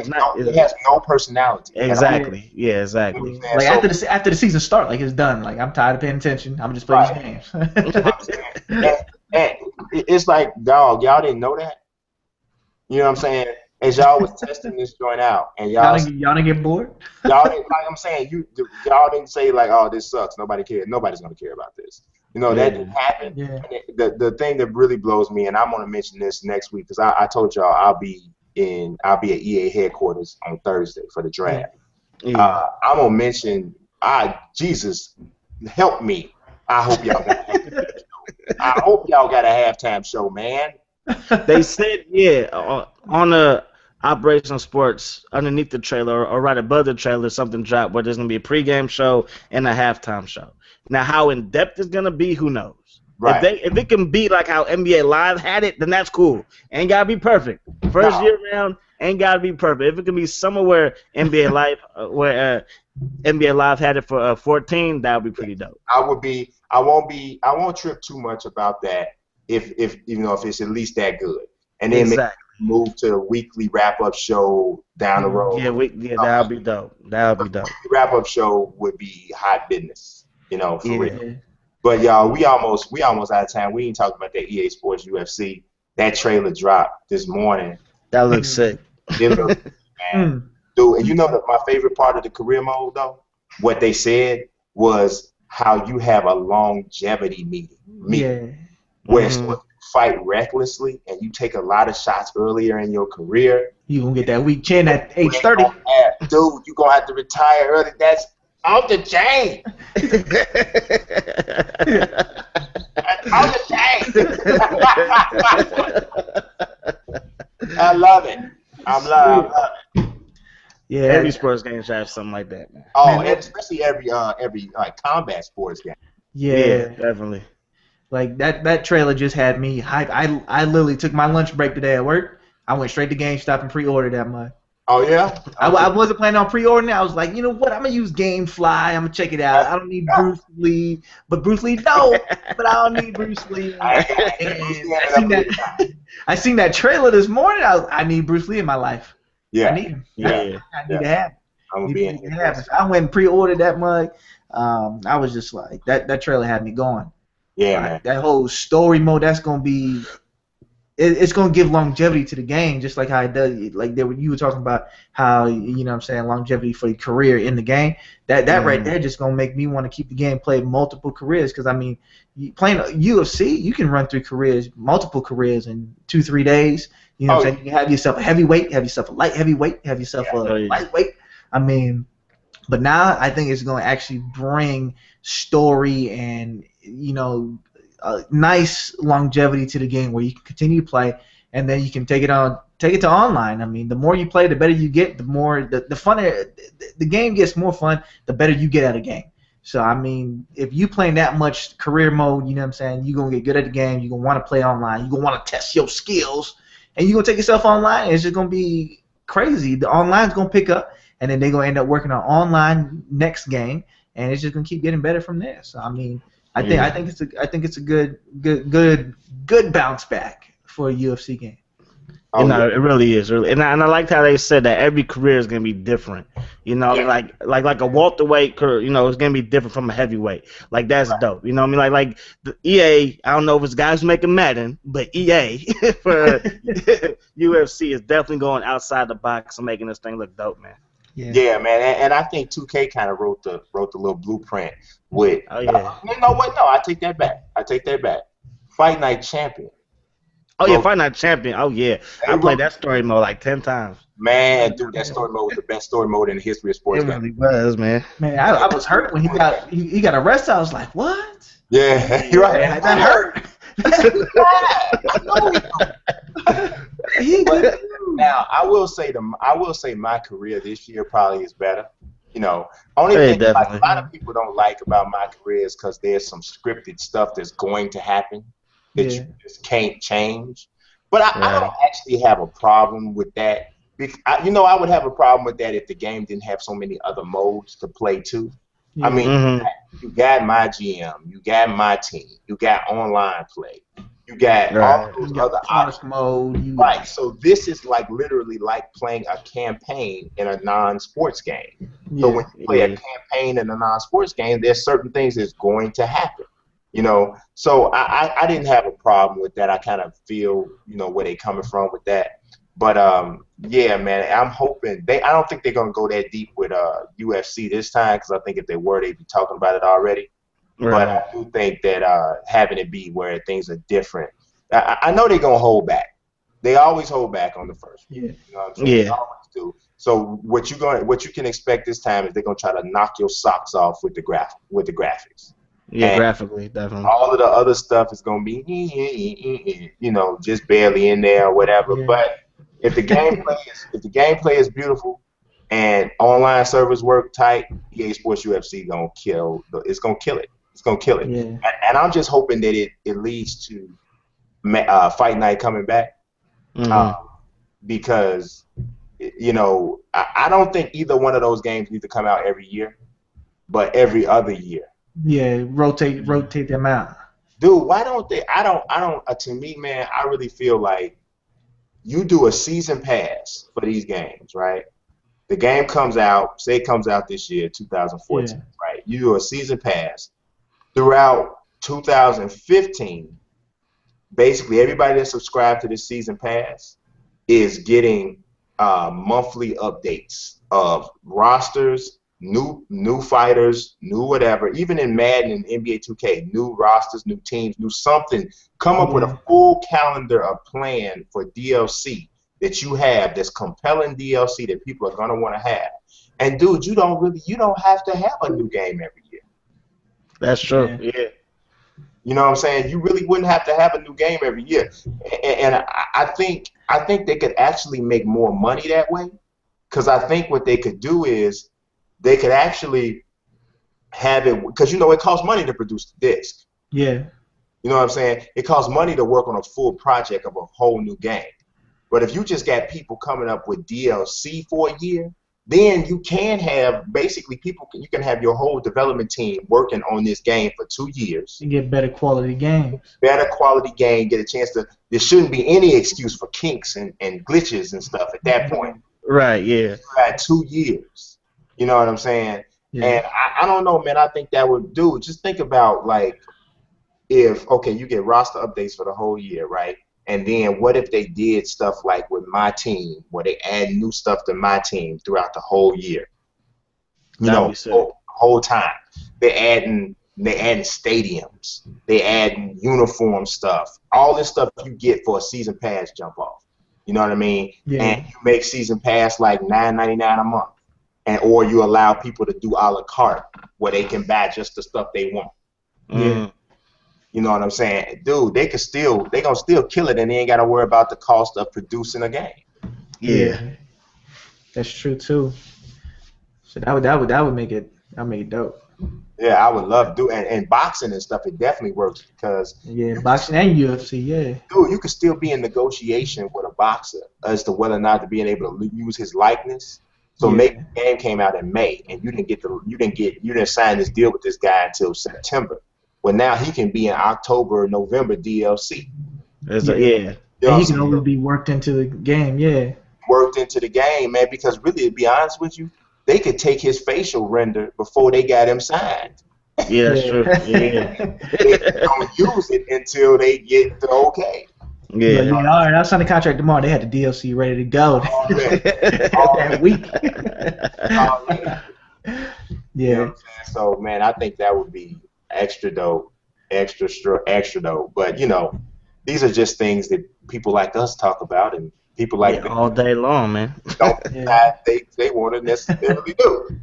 It has no personality. Exactly. Yeah, exactly. Like after the season start, like it's done. Like I'm tired of paying attention. I'm just playing these games. And it's like, dog, y'all didn't know that. You know what I'm saying? As y'all was testing this joint out, and y'all didn't get bored. Y'all didn't, like I'm saying, y'all didn't say like, oh, this sucks. Nobody cares. Nobody's gonna care about this. You know, that didn't happen. Yeah. The thing that really blows me, and I'm gonna mention this next week, because I told y'all I'll be at EA headquarters on Thursday for the draft. Yeah. I'm gonna mention, Jesus, help me. I hope y'all got a halftime show, man. They said, on the Operation Sports, underneath the trailer or right above the trailer, something dropped where there's going to be a pregame show and a halftime show. Now, how in-depth it's going to be, who knows? Right. If it can be like how NBA Live had it, then that's cool. Ain't got to be perfect. First year round, ain't got to be perfect. If it can be somewhere where NBA Live had it for 14, that would be pretty dope. I won't trip too much about that if it's at least that good. And then move to the weekly wrap-up show down the road. That would be dope. That would be dope. The wrap-up show would be hot business, for real. But y'all, we almost out of time. We ain't talking about that EA Sports UFC. That trailer dropped this morning. That looks sick. It looks, man. Dude, and you know my favorite part of the career mode, though? What they said was how you have a longevity meeting. Where it's supposed to fight recklessly and you take a lot of shots earlier in your career. You gonna get that weak chin at age 30. Dude, you gonna have to retire early. That's off the chain. Off the chain. I love it. I love it. Yeah, every sports game should have something like that, man. Oh, and especially every combat sports game. Yeah, definitely. Like that trailer just had me hyped. I literally took my lunch break today at work. I went straight to GameStop and pre-ordered that mug. Oh yeah. I wasn't planning on pre-ordering it. I was like, you know what? I'm gonna use GameFly. I'm gonna check it out. I don't need Bruce Lee, but Bruce Lee no. But I don't need Bruce Lee. I seen that trailer this morning. I need Bruce Lee in my life. Yeah. I need him. Yeah. I need to have him. I'm gonna be in here. I went and pre-ordered that mug. I was just like that trailer had me going. Yeah, man. That whole story mode, that's gonna be, it's gonna give longevity to the game, just like how it does. Like you were talking about how longevity for your career in the game. That right there just gonna make me want to keep the game, play multiple careers. Because I mean, playing UFC, you can run through multiple careers in 2-3 days. You know what I'm saying? You can have yourself a heavyweight, have yourself a light heavyweight, have yourself a lightweight. I mean, but now I think it's gonna actually bring story and nice longevity to the game where you can continue to play and then you can take it to online. I mean, the more you play, the better you get. The more the funner the game gets, more fun, the better you get at a game. So I mean, if you playing that much career mode, you know what I'm saying, you're gonna get good at the game. You're gonna want to play online. You're gonna want to test your skills, and you're gonna take yourself online. And it's just gonna be crazy. The online's gonna pick up, and then they're gonna end up working on online next game, and it's just gonna keep getting better from there. So I mean, I think it's a good bounce back for a UFC game. You know, it really is. Really, and I liked how they said that every career is gonna be different. You know, like a welterweight career, you know, it's gonna be different from a heavyweight. Like that's dope. You know what I mean? Like the EA. I don't know if it's guys who making Madden, but EA for UFC is definitely going outside the box and making this thing look dope, man. Yeah, man, and I think 2K kind of wrote the little blueprint with. Oh yeah. You know what? No, I take that back. Fight Night Champion. Oh yeah, Fight Night Champion. Oh yeah, I played that story mode like 10 times. Man, dude, that story mode was the best story mode in the history of sports. It really was, man. Man, I was hurt when he got arrested. I was like, what? Yeah, you're right. That hurt. Now, I will say my career this year probably is better. You know, only thing like, a lot of people don't like about my career is because there's some scripted stuff that's going to happen that you just can't change. But I don't actually have a problem with that. You know, I would have a problem with that if the game didn't have so many other modes to play too. I mean, you got my GM, you got my team, you got online play, you got all those other options. Mode. Right. So this is like literally like playing a campaign in a non-sports game. So when you play a campaign in a non-sports game, there's certain things that's going to happen. You know, so I didn't have a problem with that. I kind of feel, you know, where they coming from with that. But yeah, man, I'm hoping I don't think they're gonna go that deep with UFC this time, because I think if they were, they'd be talking about it already. Right. But I do think that having it be where things are different. I know they're gonna hold back. They always hold back on the first one. You know what I'm saying? They always do. So what you can expect this time is they're gonna try to knock your socks off with the graphics. Yeah, and graphically, definitely. All of the other stuff is gonna be, you know, just barely in there or whatever. Yeah. But if the gameplay is beautiful and online servers work tight, EA Sports UFC gonna kill. It's gonna kill it. It's gonna kill it. Yeah. And I'm just hoping that it leads to Fight Night coming back, because you know I don't think either one of those games need to come out every year, but every other year. Yeah, rotate them out. Dude, why don't they? I don't. To me, man, I really feel like you do a season pass for these games, right? The game comes out, say it comes out this year, 2014, right? You do a season pass throughout 2015. Basically, everybody that subscribed to this season pass is getting monthly updates of rosters. New fighters, new whatever. Even in Madden and NBA 2K, new rosters, new teams, new something. Come up with a full calendar of plan for DLC that you have, that's compelling DLC that people are gonna want to have. And dude, you don't have to have a new game every year. That's true. Yeah. You know what I'm saying? You really wouldn't have to have a new game every year. And I think they could actually make more money that way, because I think what they could do is they could actually have it, because, you know, it costs money to produce the disc. Yeah. You know what I'm saying? It costs money to work on a full project of a whole new game. But if you just got people coming up with DLC for a year, then you can have basically you can have your whole development team working on this game for 2 years. You get better quality games. Better quality game, get a chance to, there shouldn't be any excuse for kinks and glitches and stuff at that point. Right, yeah. You had 2 years. You know what I'm saying? Yeah. And I don't know, man. I think that would do. Just think about, like, if, okay, you get roster updates for the whole year, right? And then what if they did stuff like with my team, where they add new stuff to my team throughout the whole year? You know, whole time. They're adding stadiums. They're adding uniform stuff. All this stuff you get for a season pass jump off. You know what I mean? Yeah. And you make season pass like $9.99 a month. Or you allow people to do a la carte, where they can buy just the stuff they want. Yeah. You know what I'm saying? Dude, they gonna still kill it, and they ain't gotta worry about the cost of producing a game. Yeah. That's true too. So that would make it dope. Yeah, I would love to do, and boxing and stuff, it definitely works, because boxing and UFC, dude, you could still be in negotiation with a boxer as to whether or not to being able to use his likeness. So maybe the game came out in May, and you didn't sign this deal with this guy until September. Well, now he can be in October or November DLC. Yeah. You know And he what can I'm always saying? be worked into the game, yeah. Worked into the game, man, because really, to be honest with you, they could take his facial render before they got him signed. Yeah, that's true. Yeah. They don't use it until they get the okay. Yeah, Yeah. all right, I'll sign the contract tomorrow. They had the DLC ready to go Already. that week. Already. You know what Yeah. I'm saying? So, man, I think that would be extra dope, extra dope. But, you know, these are just things that people like us talk about, and people like them all day long, man. don't decide they want to necessarily do.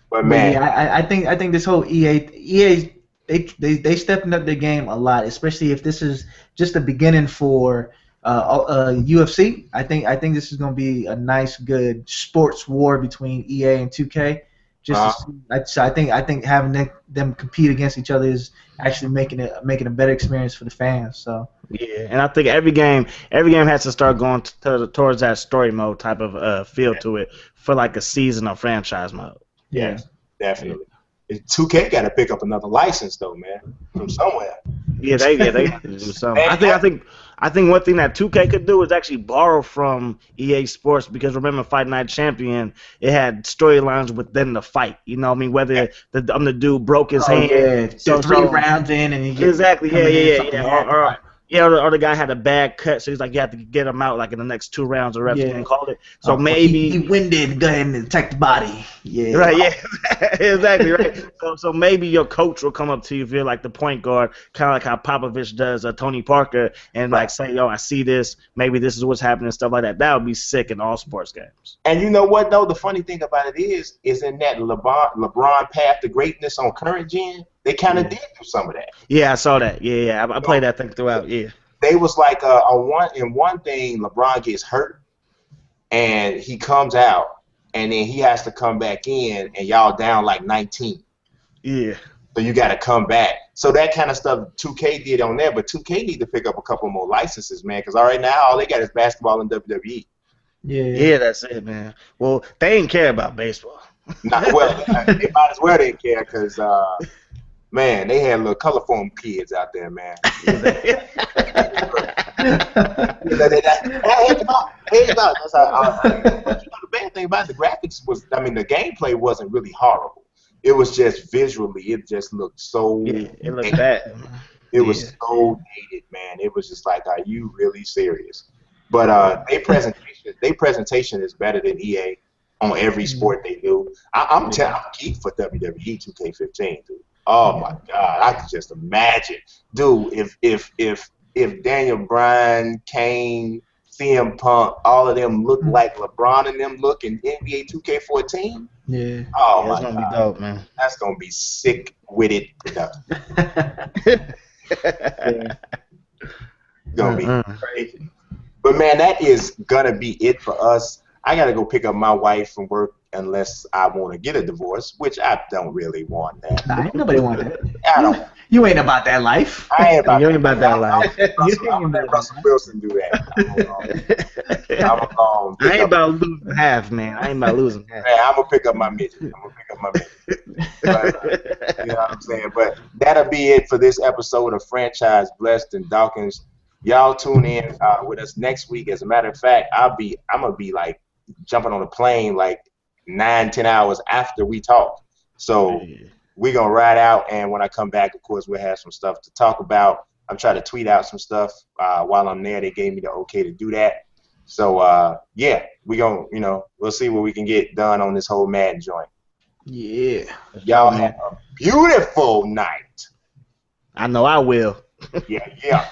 But man, yeah, I think this whole EA they stepping up their game a lot, especially if this is just the beginning for UFC. I think this is going to be a nice, good sports war between EA and 2K. I think having them compete against each other is actually making a better experience for the fans. So yeah, and I think every game has to start going towards that story mode type of feel to it for like a season or franchise mode. Yeah, definitely. 2K got to pick up another license though, man, from somewhere. Yeah, they have to do something. I think one thing that 2K could do is actually borrow from EA Sports, because remember Fight Night Champion, it had storylines within the fight. You know what I mean? Whether the dude broke his hand. Yeah, so 3 rounds in and you get exactly. Or the guy had a bad cut, so he's like, you have to get him out like in the next 2 rounds, or refs can call it. So maybe he winded, go ahead and attack the body. Yeah. Right. Yeah. Exactly. Right. So maybe your coach will come up to you if you're like the point guard, kind of like how Popovich does Tony Parker, and like say, yo, I see this. Maybe this is what's happening, stuff like that. That would be sick in all sports games. And you know what though? The funny thing about it is in that LeBron path to greatness on current gen, they kind of did do some of that. Yeah, I saw that. Yeah. I played that thing throughout. Yeah. They was like one thing, LeBron gets hurt and he comes out and then he has to come back in and y'all down like 19. Yeah. So you got to come back. So that kind of stuff 2K did on there, but 2K need to pick up a couple more licenses, man, because right now all they got is basketball and WWE. Yeah, that's it, man. Well, they ain't care about baseball. Well, they might as well didn't care because, man, they had little colorform kids out there, man. The bad thing about the graphics was, I mean, the gameplay wasn't really horrible. It was just visually, it just looked so. Yeah, it looked bad. It was so dated, man. It was just like, are you really serious? But their presentation is better than EA on every sport they do. I'm geek for WWE 2K15, dude. Oh my God, I could just imagine, dude. If Daniel Bryan, Kane, CM Punk, all of them look like LeBron and them look in NBA 2K14. Yeah. Oh that's my gonna God. be dope, man. That's gonna be sick with it. Gonna be crazy. But man, that is gonna be it for us. I gotta go pick up my wife from work unless I want to get a divorce, which I don't really want that. Nah, ain't nobody want that. I don't. You ain't about that life. I ain't about You ain't about that life. I'm gonna let Russell Wilson do that. I ain't about losing half, man. I ain't about losing half. Man, I'm gonna pick up my midget. But, you know what I'm saying? But that'll be it for this episode of Franchise Blessed and Dawkins. Y'all tune in with us next week. As a matter of fact, I'm gonna be like jumping on a plane like 9-10 hours after we talk. So we're gonna ride out, and when I come back, of course, we'll have some stuff to talk about. I'm trying to tweet out some stuff while I'm there. They gave me the okay to do that. So yeah, we gonna we'll see what we can get done on this whole Madden joint. Yeah. Y'all have a beautiful night. I know I will. Yeah.